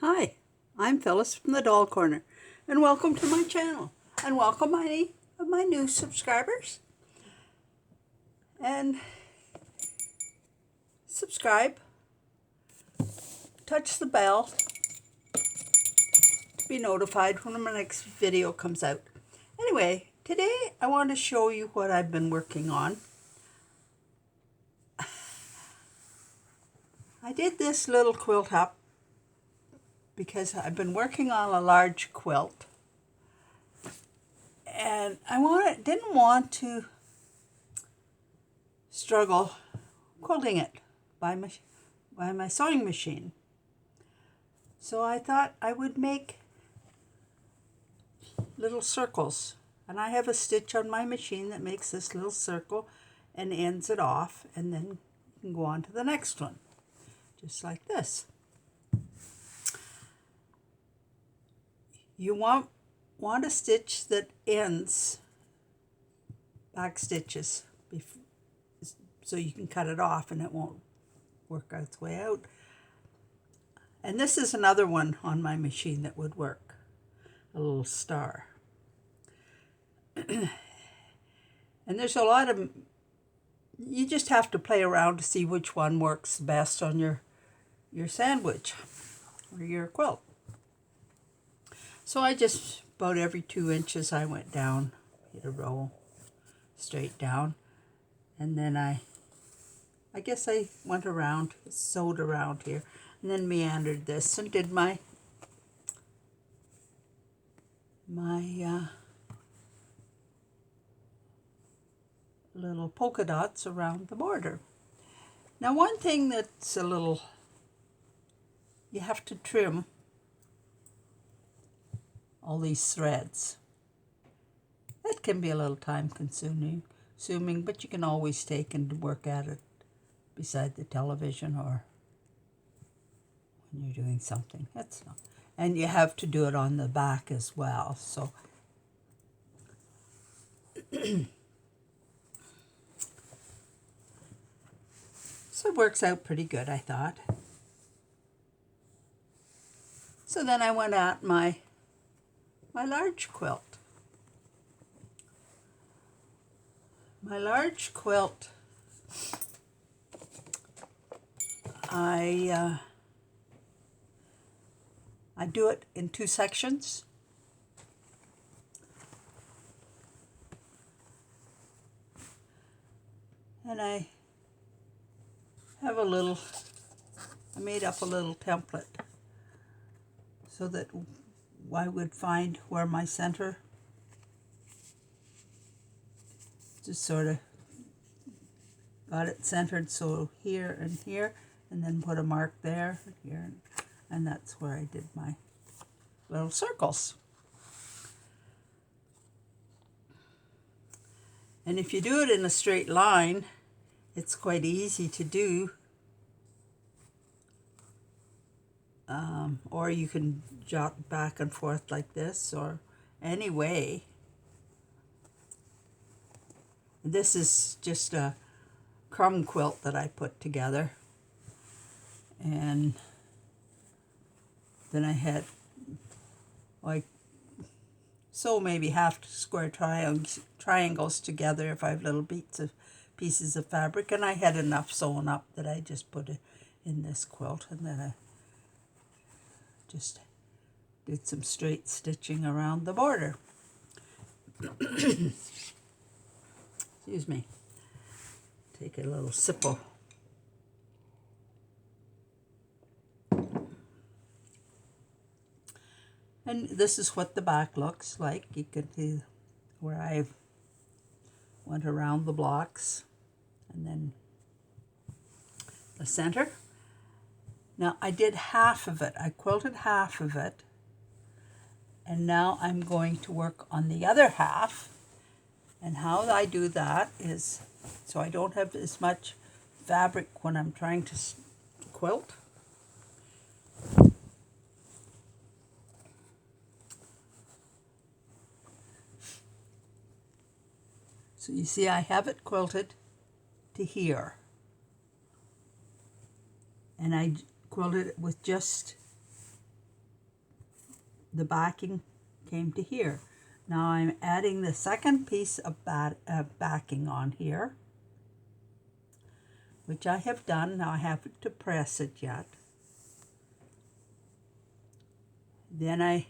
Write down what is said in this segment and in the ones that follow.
Hi, I'm Phyllis from the Doll Corner, and welcome to my channel, and welcome any of my new subscribers. And subscribe, touch the bell to be notified when my next video comes out. Anyway, today I want to show you what I've been working on. I did this little quilt up because I've been working on a large quilt, and didn't want to struggle quilting it by my sewing machine. So I thought I would make little circles, and I have a stitch on my machine that makes this little circle and ends it off, and then you can go on to the next one, just like this. You want a stitch that ends back stitches, so you can cut it off and it won't work its way out. And this is another one on my machine that would work, a little star. And there's a lot of, you just have to play around to see which one works best on your sandwich or your quilt. So I just, about every 2 inches I went down, hit a row straight down, and then I guess I went around, sewed around here, and then meandered this and did my little polka dots around the border. Now, one thing that's a little, you have to trim all these threads. That can be a little time consuming, but you can always take and work at it beside the television or when you're doing something. That's not, and you have to do it on the back as well. So so it works out pretty good, I thought. So then I went at my large quilt. My large quilt, I do it in 2 sections. And I have I made up a little template so that I would find where my center, just sort of got it centered, so here and here, and then put a mark there and here, and that's where I did my little circles. And if you do it in a straight line, it's quite easy to do. Or you can jot back and forth like this, or any way. This is just a crumb quilt that I put together. And then I had, like, sew maybe half square triangles together if I have little pieces of fabric, and I had enough sewn up that I just put it in this quilt, and then I just did some straight stitching around the border. Excuse me. Take a little sipple. And this is what the back looks like. You can see where I went around the blocks, and then the center. Now I did half of it. I quilted half of it, and now I'm going to work on the other half. And how I do that is, so I don't have as much fabric when I'm trying to quilt. So you see I have it quilted to here. And I quilted it with just the backing came to here. Now I'm adding the second piece of backing on here, which I have done. Now I have to press it yet. Then I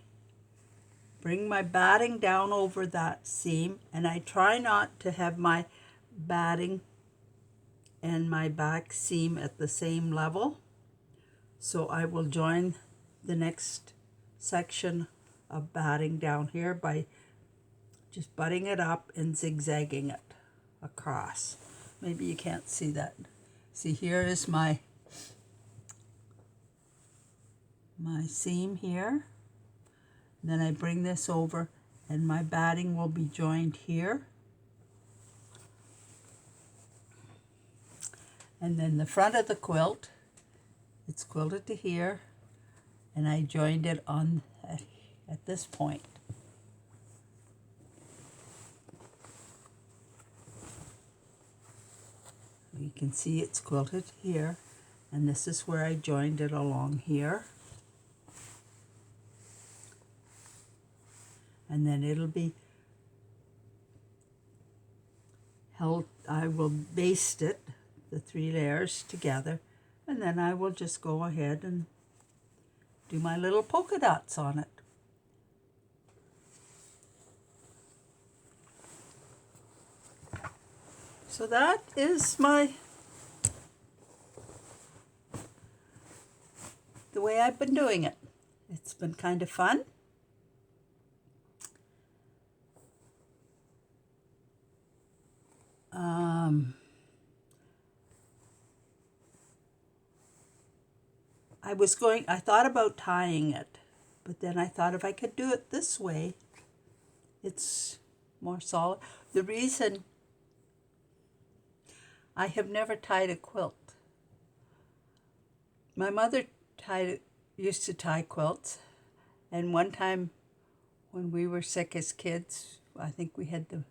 bring my batting down over that seam, and I try not to have my batting and my back seam at the same level. So I will join the next section of batting down here by just butting it up and zigzagging it across. Maybe you can't see that. See, here is my seam here. Then I bring this over and my batting will be joined here. And then the front of the quilt, it's quilted to here, and I joined it on at this point. You can see it's quilted here, and this is where I joined it along here. And then it'll be held, I will baste it, the 3 layers together, and then I will just go ahead and do my little polka dots on it. So that is the way I've been doing it. It's been kind of fun. I thought about tying it, but then I thought if I could do it this way, it's more solid. The reason I have never tied a quilt. My mother used to tie quilts, and one time when we were sick as kids, I think we had the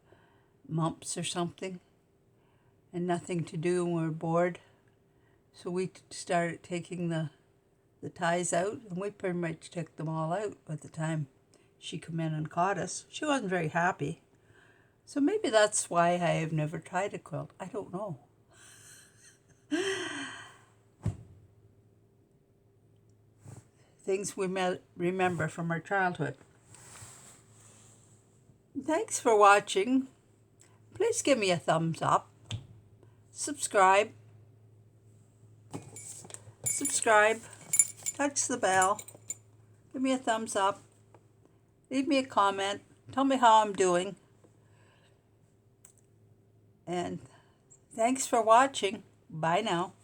mumps or something, and nothing to do, and we were bored. So we started taking the ties out, and we pretty much took them all out by the time she came in and caught us. She wasn't very happy. So maybe that's why I have never tried a quilt. I don't know. Things we remember from our childhood. Thanks for watching. Please give me a thumbs up. Subscribe. Touch the bell. Give me a thumbs up. Leave me a comment. Tell me how I'm doing. And thanks for watching. Bye now.